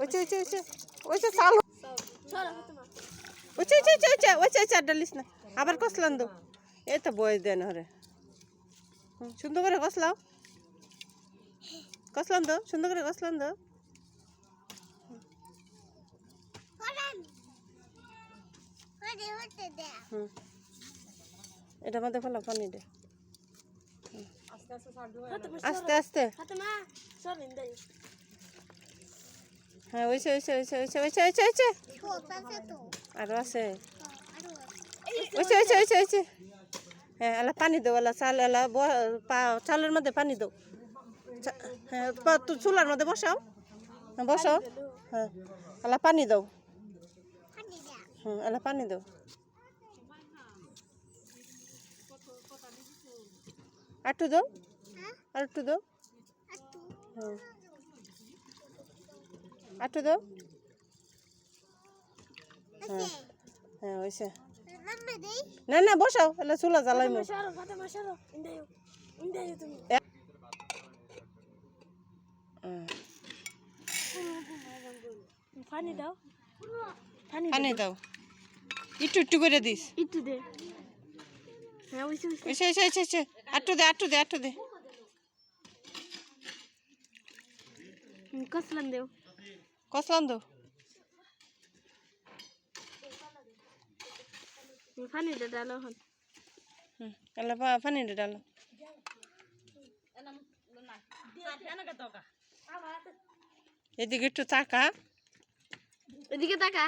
ওইছে চাল ওইছে ডালিস না আবার কষলাম দো এই তো বয়স দেন হরে সুন্দর করে কষলাম দো সুন্দর করে কষলাম দো এটা মধ্যে ফেলা পানি দে আস্তে আস্তে হ্যাঁ ওইছে আরো আছে ওইছে হ্যাঁ এলা পানি দাও এলা চাল এলা চালের মধ্যে পানি দাও হ্যাঁ চুলার মধ্যে বসাও হ্যাঁ এলা পানি দাও এলা পানি দাও আটু দাও আর একটু দাও হ্যাঁ আটু দাও হ্যাঁ হ্যাঁ হয়েছে না বসাও এলা চুলা জ্বালাই পানি দাও একটু করে দিস একটু দে হ্যাঁ ওইছে আটু দে কসলান দাও পানিটা ডালো হন এলা পানিটা ডালো এদিকে একটু তাকা এদিকে তাকা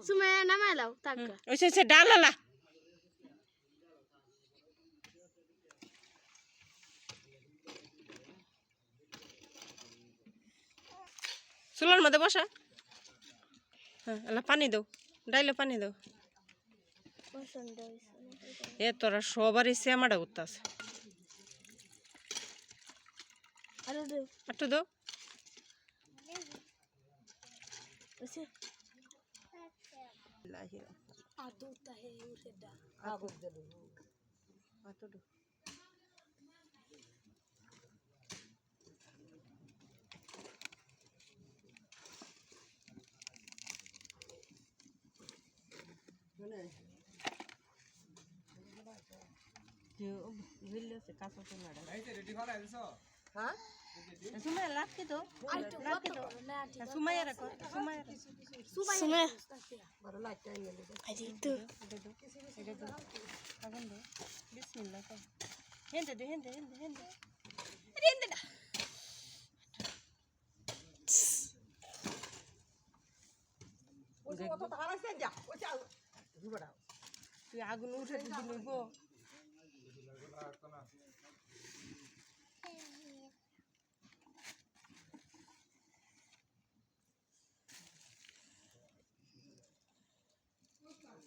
সুমাইয়া নামাই লাও তাকা ওইছে ডালালা চুলার মধ্যে বসা হ্যাঁ এলা পানি দাও ডাইলে পানি দাও এ তোরা সবারই শ্যামাটা উঠতাছে একটু দাও তুই আগুন উঠে দিবি লইব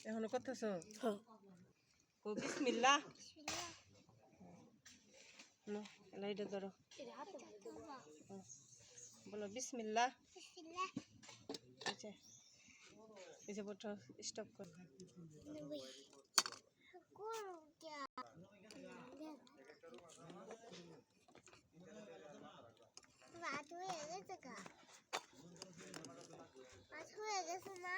এখনো করতেছ ও বিসমিল্লাহ লাইটা ধরো বলো বিসমিল্লাহ আচ্ছা এই যে বটো স্টপ কর হয়ে গেছে মা